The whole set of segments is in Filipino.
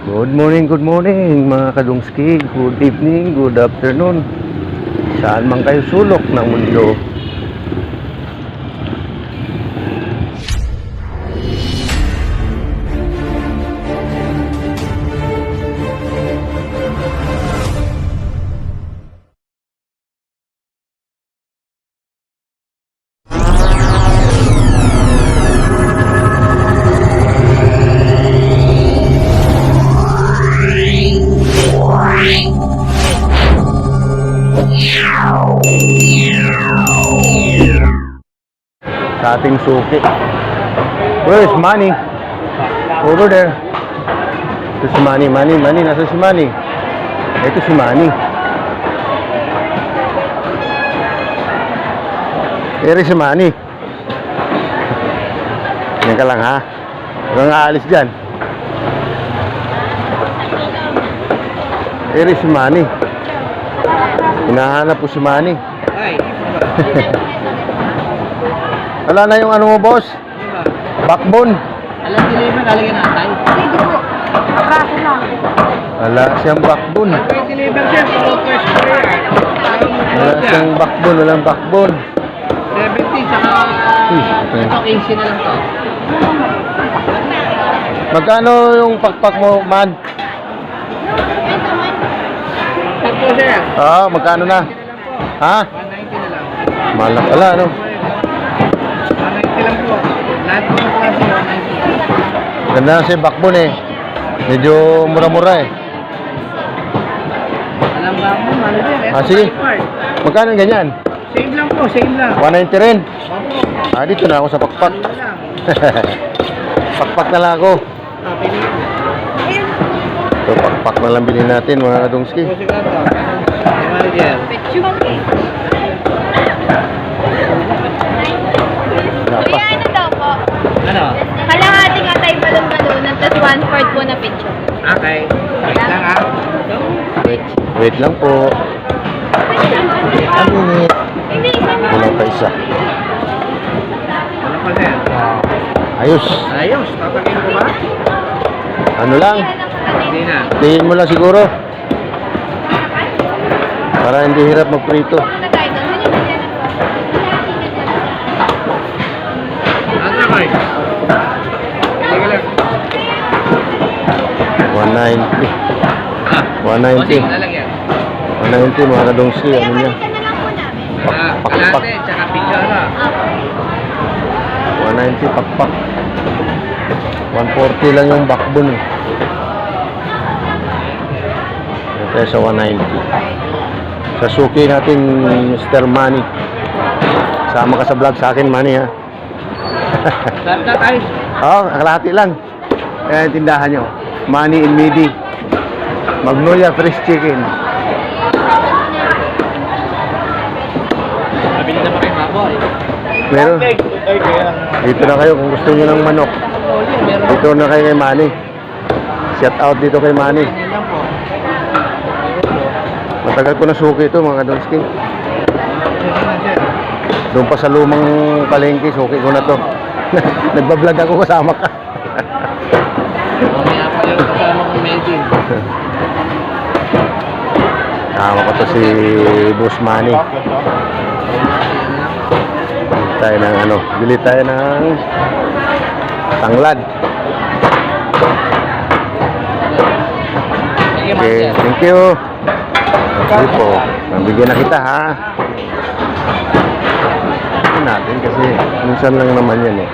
Good morning mga kadungski. Good evening, good afternoon. Saan man kayo sulok ng mundo. Sa ating suki. Where is Manny? Over there. Ito si Manny. Manny. Nasa si Manny? Ito si Manny. Ere si Manny. Yan ka lang ha. Huwag kang aalis dyan. Ere si Manny. Hinahanap po si Manny. Wala na yung ano mo, boss? Backbone. Alam deliver, lalagyan natin. Hindi po. Kaso lang. Wala siyang backbone. Deliver siya, request ko rin. Wala siyang backbone. Walang backbone. 70, saka ito 15 na lang to. Magkano yung pakpak mo, man? Ito sir. Magkano na? Ha? 190 na lang. Malak pala, ano? 190 lang po. Lahat po ng klase, 190. Ganda kasi backbone eh. Medyo mura-mura eh. Alam ba mo, ano din? Ito, Sige. part. Magkano yung ganyan? Same lang po, same lang. 190 rin. Opo. Dito na ako sa pakpak. Ano lang. Pakpak na lang ako. Pili. So, pakpak na lang bilhin natin mga kadungski. Puso ka to. Manager. Wala pa. Kuya, ano daw po? Ano? Kalahating atay balon-balunan, tapos 1/4 po na picture. Okay. Wait lang ah. Wait lang po. A minute. Hindi, isa na. Kulang pa isa. Ano pa sir? Ayos. Ayos. Papakin ko ba? Ano lang? Hindi na. Tingin mo lang siguro. Para hindi hirap magprito. Ano tayo doon? Ano yung bigyan ng po? Ano ba? Hindi ka lang. 190. Ah. 190. Lalagyan. 190 mga kadungski. Ano niya? Balikan na lang po namin. Pakpak. Kalate, tsaka pichara. 190 pakpak. 140 lang yung backbone eh. Ito sa 190. Sa suki natin Mr. Manny. Sama ka sa vlog sa akin, Manny ha. Lahat na tayo. Kalahati lang. Kaya yung tindahan nyo. Manny in Midi. Magnolia Fresh Chicken. Mabili na pa kayo baboy. Meron. Dito na kayo kung gusto nyo ng manok. Dito na kayo kay Manny. Shout out dito kay Manny. Yan lang po. Matagal ko na suki ito mga kadonski. Doon pa sa lumang palengke, suki ko na to. Nagbablog ako kasama ka. Mamaya pa yung kasama kong medin. Kasama ko to si Boss Manny. Bili tayo ng tanglad. Okay, thank you. Sige po, nabigyan na kita ha. Ito natin kasi minsan lang naman yan eh.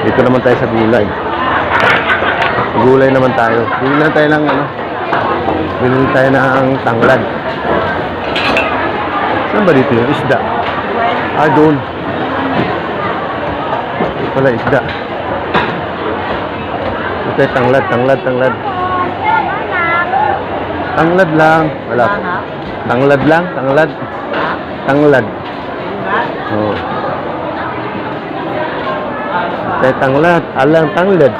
Dito naman tayo sa gulay. Gulay naman tayo. Bili na tayo ng bili tayo ng tanglad. Saan ba dito yung isda? Doon. Ito pala isda. Ito ay tanglad. Tanglad lang. Wala po. Tanglad lang. Tanglad. Oh. Ito ay tanglad. Alang tanglad.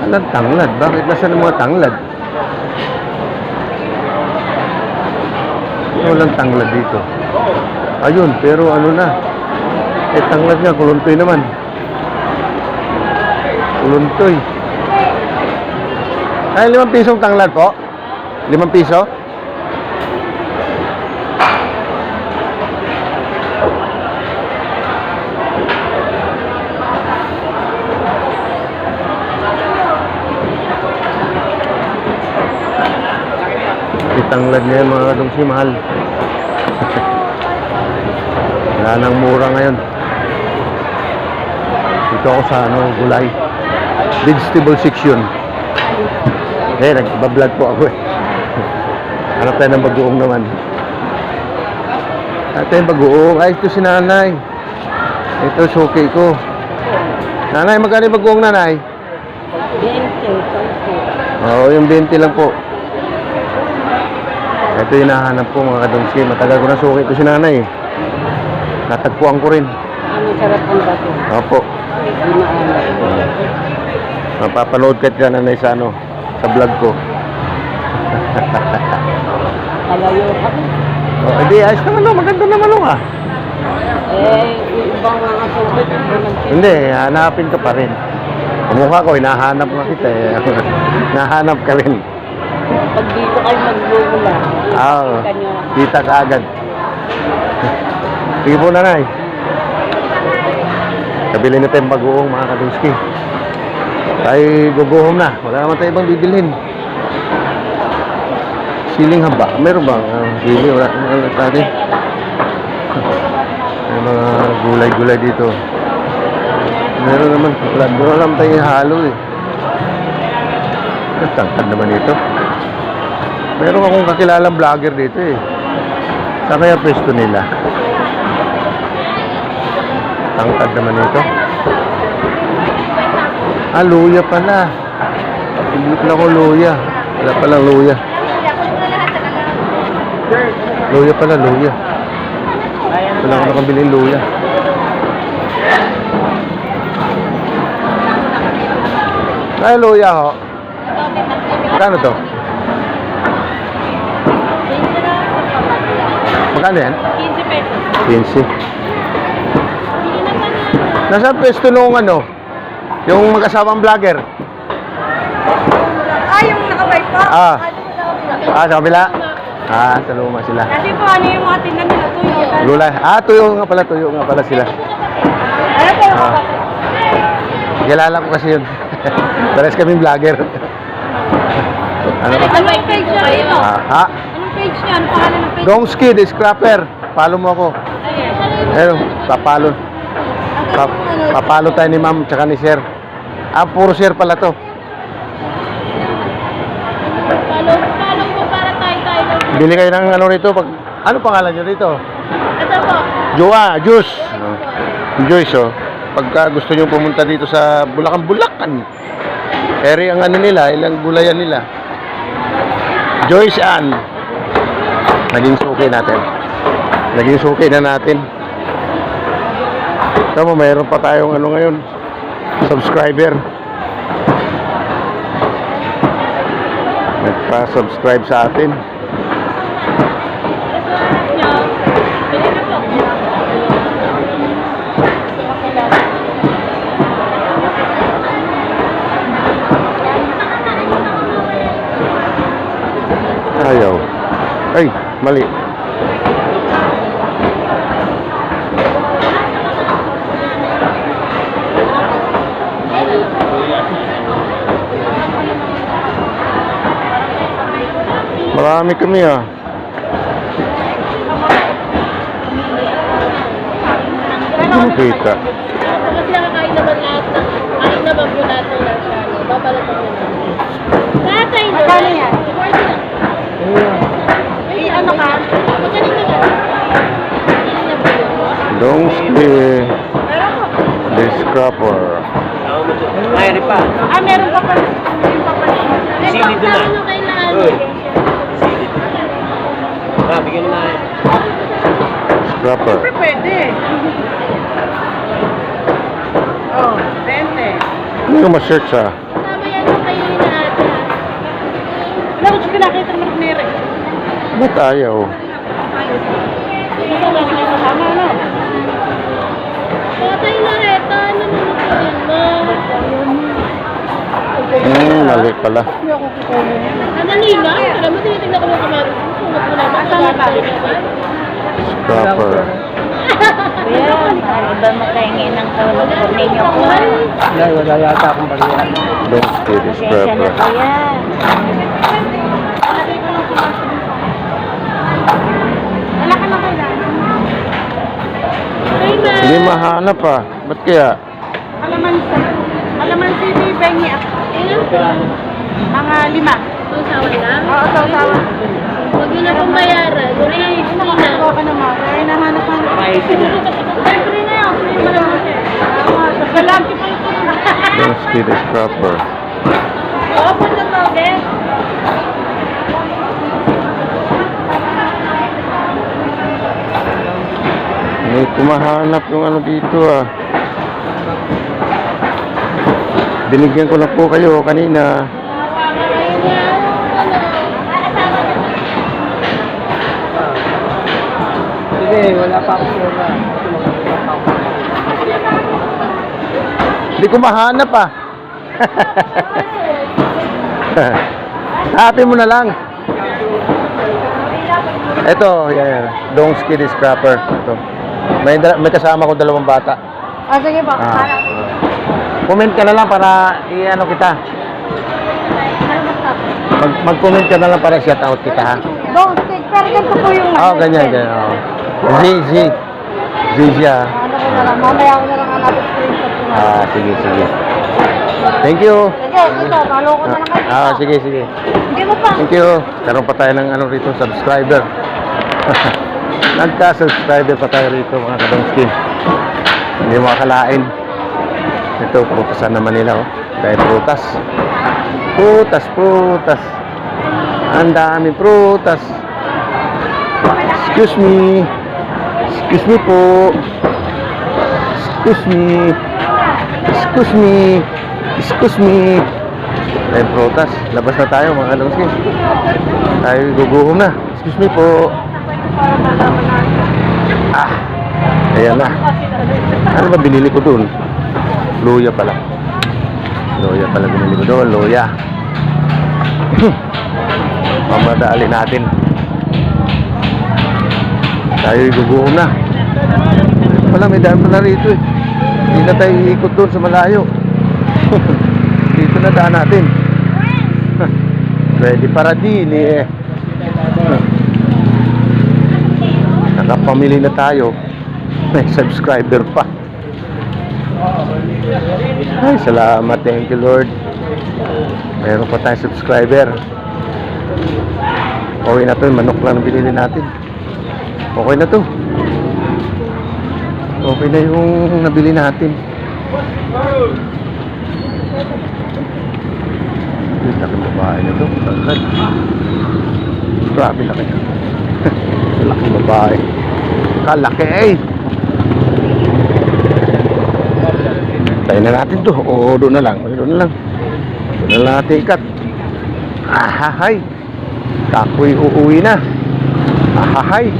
Alang tanglad. Bakit nasa ng mga tanglad? Walang tanglad dito. Ayun, pero ano na. Tanglad nga, kuluntoy naman. Uluntoy. Ay, 5 pisong tanglad po? 5 piso? Tanglad niya mga kadungsi, mahal. Wala nang mura ngayon. Dito ako sa gulay. Vegetable section. Nagbablog po ako eh. Hanap tayo ng bagoong naman. Hanap tayo ng bagoong. Ay, ito si nanay. Ito, suki ko. Nanay, magkano yung bagoong nanay? 20. Oo, yung 20 lang po. Ito yung nahanap ko mga kadungsi. Matagal ko na suki ito si nanay. Natagpuan ko rin. Ang sarap ang bato. Opo. Mapapanood ka dyan nanay sa sa vlog ko. Malayo kami. Hindi, ayos naman maganda naman ah. Yung ibang mga sulit. Hindi, hanapin ka pa rin. Ang mukha ko, hinahanap nga kita eh. Nahanap ka rin. Pag dito kayo maglulula, Oo. kita nyo. Kita ka agad. Sige po nanay. Kabili na tayong bagoong mga kadungski. Tayo guguhom na. Wala naman tayo ibang bibilhin. Siling haba. Meron bang siling? Wala naman natin. May mga gulay-gulay dito. Meron naman. Wala naman tayo halo eh. Tangkad naman ito. Meron akong kakilalang vlogger dito eh. Saan kaya pwesto nila? Tangkad naman ito. Luya pala. Hindi pala ko luya. Wala palang luya. Luya pala, luya. Wala ko nakabiling luya. Ay, luya ho. Magkano to? Magkano yan? 15 pesos. 15. Nasa pwesto nung yung mag-asawang vlogger. Yung nakabike pa? Sa kabila? Sa luma sila. Kasi po, ano yung mga tindan nila? Tuyo. Gulay. Tuyo nga pala sila. Ano po? Kilala ko kasi yun. Pares kaming vlogger. Anong page niya rito? Anong page niya? Anong pangalan ng page? Dongski, the scrapper. Follow mo ako. Ayun, papalo. Papalo tayo ni ma'am tsaka ni sir. Puro sir pala to. Follow po para tayo. Bili kayo ng rito. Ano pangalan nyo rito? Ito po. Juice. Juice, oh. Pagka gusto nyo pumunta dito sa Bulacan. Eri ang nila, ilang gulayan nila. Joyce Ann. Naging suki na natin. Tama, mayroon pa tayong ngayon. Subscriber. Nagpa-subscribe sa atin. Ayaw. Ay, mali. Marami kami Kita. Tapos nakakain naman lahat ng kain naman po natin ng babalot ko naman. Tatay doon. Magkano yan? 40 lang. Ano ka? Magkano ka? Dongski. The scrapper. Mayroon pa. Meron pa pa. Sili doon na. Ano kailangan? Bigyan mo na. Scrapper. Pwede. Oh, 20. Hindi ko ma-search Tama yan yung kayo na ata. Wala ko siya nakita naman ng nere. Ba't ayaw? Ito lang siya kasama, no? Tatay na reta. Ano naman mo? mali pala. Hindi ako kukunin. Madali lang. Alam mo, tinitignan ko ng kamatis. Susunod ko naman. Asan na tayo? Scrapper. Kuya, ba makahingi ng tulong po ninyo po? Wala yata akong bariya. Don't steal the Pasensya na scrapper. kuya. Wala ka na kailangan. Hindi mahanap ah. Ba't kaya? Alamansi. Alamansi, may bengi ako. Ilan po? Mga 5. Sausawan lang? Oo, sausawan. Huwag yun na pong bayaran. Yun na yung Ano isina. ka ka naman? Kaya nahanap-hanap. Free na yun. Free mo naman siya. Galante pa ito. Don't steal the scrapper. Oo, punta to, Des. May kumahanap yung ano dito ah. Binigyan ko na po kayo kanina. Sige, wala pa akong pera. Hindi ko mahanap ah. Happy mo na lang. Ito, yan. Don't steal the scrapper. Ito. May kasama ko 2 bata. Ah, sige po. Ah. Comment ka na lang para i-ano kita. Mag-comment ka na lang para shout out kita ha. Don't stick. Pero ganito po yung Oh, ganyan, ganyan. Oh. Z. siya. Ano ko na lang. Mamaya ako na lang hanapin screenshot ko na. Sige, sige. Thank you. Sige, ito. Follow ko na lang kayo. Sige, sige. Hindi mo pa. Thank you. Karoon pa tayo ng ano rito, subscriber. Nagka-subscriber pa tayo rito mga kadongski. Hindi mo akalain. Ito, prutasan naman nila oh. Dahil prutas. Prutas. Ang dami prutas. Excuse me. Excuse me po. Excuse me. Dahil prutas. Labas na tayo mga kadongski. Tayo guguhom na. Excuse me po. Ayan na. Ano ba binili ko dun? Luya pala binili ko doon. Luya. Mamadali natin. Tayo guguhom na. Wala, may daan pala rito eh. Hindi na tayo iikot doon sa malayo. Dito na daan natin. Pwede para din eh. Nakapamili na tayo. May subscriber pa. Ay, salamat. Thank you, Lord. Meron pa tayong subscriber. Okay na to. Manok lang ang binili natin. Okay na to. Okay na yung nabili natin. Laking babae na to. Grabe laki. Laking babae. Kalaki eh. Tayo na natin to. Oo, doon na lang. Doon na lang natin ikat. Ahahay. Kakoy uuwi na. Ahahay.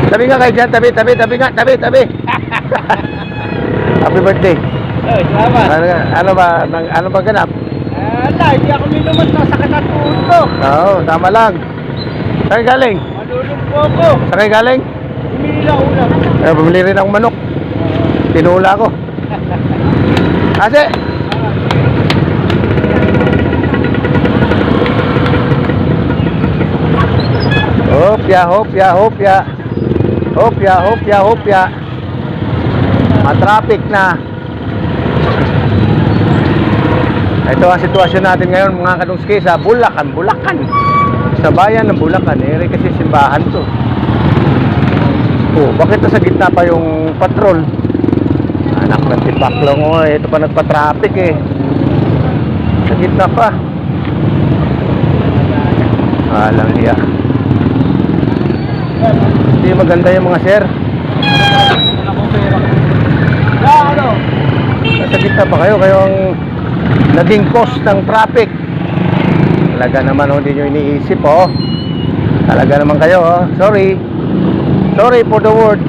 Tabi nga kayo dyan. Tabi nga. Happy birthday. Salamat. Ano ba ganap? Wala, hindi ako minumot na sakit ang tuhod ko. Oo, tama lang. Saan galing? Malulog po ako. Saan galing? Bumili lang ulam. Bumili rin akong manok. Tinula ko. Kasi Hopya. Matraffic na. Ito ang sitwasyon natin ngayon mga kadungski sa Bulacan. Sa bayan ng Bulacan. Kasi simbahan to. Oh, bakit nasa gitna pa yung patrol? Anak ng tipaklong oh, ito pa nagpa-traffic eh. Sa gitna pa. Alang hiya. Hindi maganda yung mga sir. Nasa gitna pa kayo ang naging cause ng traffic. Talaga naman hindi nyo iniisip oh. Talaga naman kayo oh. Sorry for the word.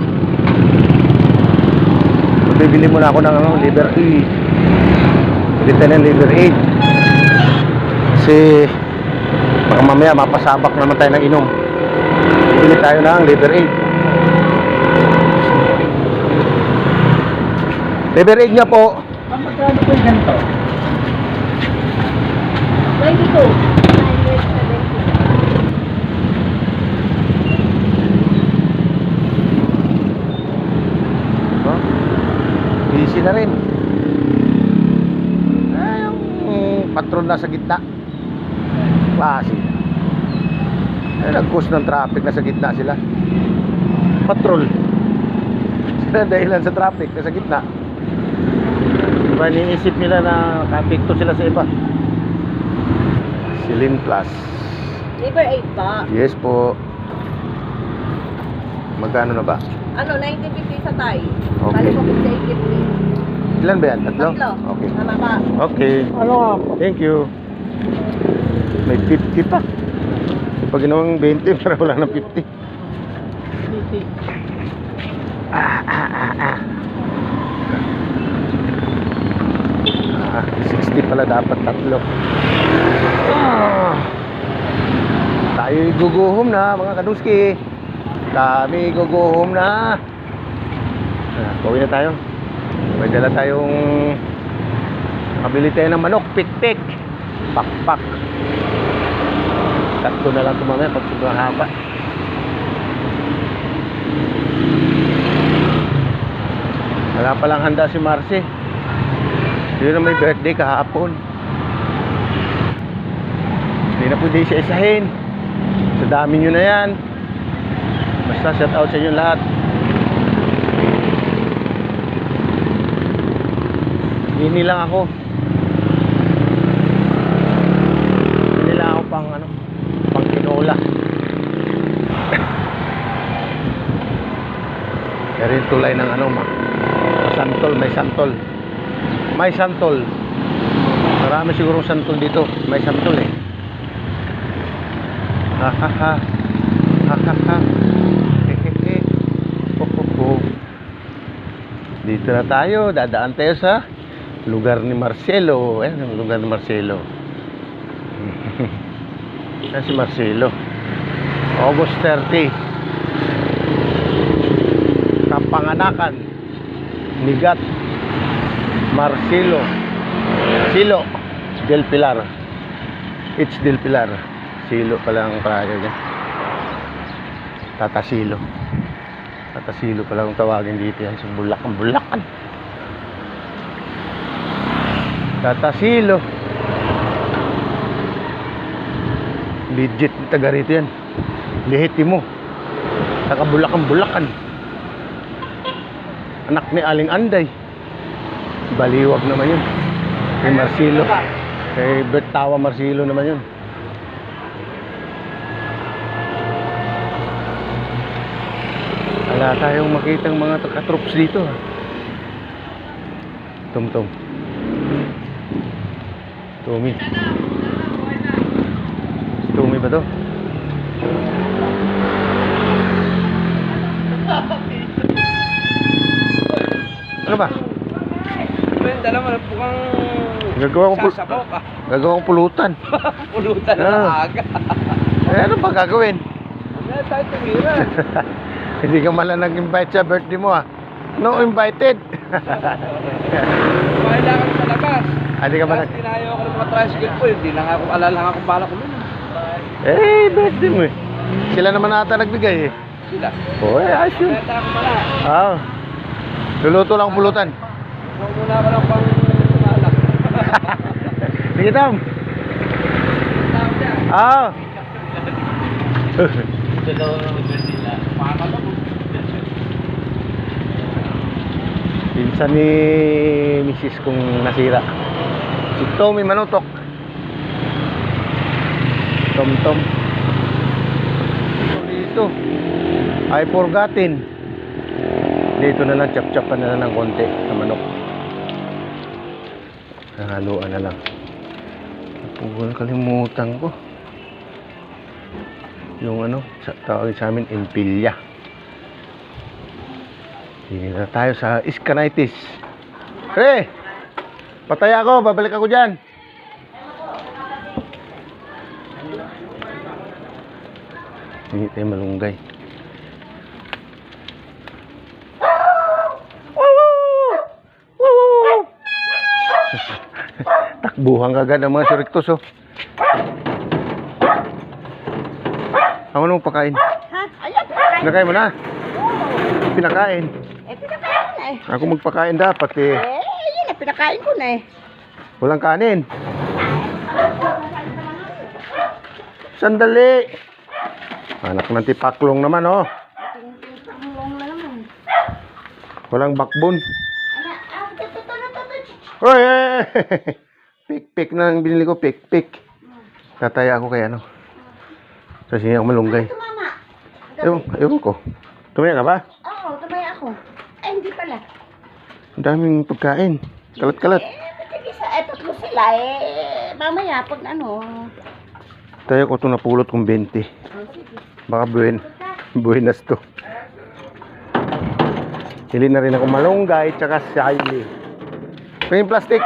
bibili muna ako ng ano, liver E. Bili tayo ng liver 8. Kasi baka mamaya mapasabak naman tayo ng inom. Bili tayo ng liver 8. Liver 8 nga po. Magkano po yung ganito? 92. Easy na rin. Yung patrol na sa gitna. Klase. Nag-cause ng traffic na sa gitna sila. Patrol. Sila dahilan sa traffic na sa gitna. Diba iniisip nila na kapikto sila sa iba. Silin Plus. Liver 8 pa. Yes po. Magkano na ba? Ano, 90-50 sa Thai. Okay. Bali ko 58-50. Ilan ba yan? Tatlo? Tatlo. Okay. Tama ba? Okay. Ano nga po? Thank you. May 50 pa. Pag ginawang 20, pero wala ng 50. Ah, 60 pala dapat tatlo. Tayo'y guguhom na mga kaduski. Kami guguhom na. Pauwi na tayo. May dala tayong nakabili tayo ng manok, pik-pik, pak-pak. Tatlo na lang ito mamaya pag sobrang haba. Wala palang handa si Marcy. Yun na may birthday kahapon. Hindi na pwede siya isahin. Sa dami nyo na yan. Basta shout out sa inyo lahat. Hindi lang ako. Hindi lang ako pang ano, pang tinola. Pero yung tulay ng ano, santol, may santol. May santol. Marami sigurong santol dito. May santol eh. Ha ha ha. Ha ha ha. He he he. Ho ho ho. Dito na tayo. Dadaan tayo sa lugar ni Marcelo. Ayan ang lugar ni Marcelo. Ayan si Marcelo. August 30. Kapanganakan ni Gat Marcelo Silo Del Pilar. It's Del Pilar. Silo pala ang prayo niya. Tata Silo. Tata Silo pala ang tawagin dito yan sa Bulacan. Bulacan. Tata Silo. Legit taga rito yan. Lehitimo. Taga Bulacan, Bulacan. Anak ni Aling Anday. Baliwag naman yun. Kay Marcelo. Kay Bertawa Marcelo naman yun. Wala tayong makitang mga katroops dito. Tum-tum. Tumi. Tumi ba to? Ano ba? Dala mo na po kang sasabok ah. Gagawang pulutan. Pulutan na aga. Eh, ano ba gagawin? Ano tayo tumira? Hindi ka mala nag-invite sa birthday mo ah. No invited. Kumain lang kami sa labas. Hindi ka ba Tapos tinayo ako ng mga tricycle po. Hindi lang ako alala nga kung bala ko nun. Eh, birthday mo eh. Sila naman ata nagbigay eh. Sila. Oh, eh, ayos yun. Kaya tayo kumala. Ah. Luluto lang pulutan. Huwag muna ka lang pang tumalak. Sige, Tom. Tawag niya. Ah. Ito daw na mag-birthday nila. Makakala mo. Pinsan ni Mrs. kong nasira. Si Tommy Manutok. Tom. Dito. Ay forgotten. Dito na lang, chap-chapan na lang ng konti sa manok. Haluan na lang. Kalimutan ko. Yung ano, tawagin sa amin, impilya. Tingin na tayo sa Iskanitis. Pre! Pataya ako, babalik ako dyan. Hindi tayo malunggay. Takbuhan kagad ang mga suriktos, oh. Ako nung pakain. Ha? Ayan, pinakain. Pinakain mo na. Pinakain. Pinakain ko na eh. Ako magpakain dapat eh. Yun na, pinakain ko na eh. Walang kanin. Sandali. Anak ng tipaklong naman, oh. Walang backbone. Hoy! Pik-pik na ang binili ko, pik-pik. Tataya ako kay ano. Kasi ako malunggay. Tumama. Ewan ko. Tumaya ka ba? Oo, tumaya ako. Ay, hindi pala. Ang daming pagkain. Kalat-kalat. Tatlo sila eh. Mamaya, pag ano. Tayo ko ito napulot kong 20. Baka buenas to. Hili na rin ako malunggay tsaka sili. Ito yung plastic.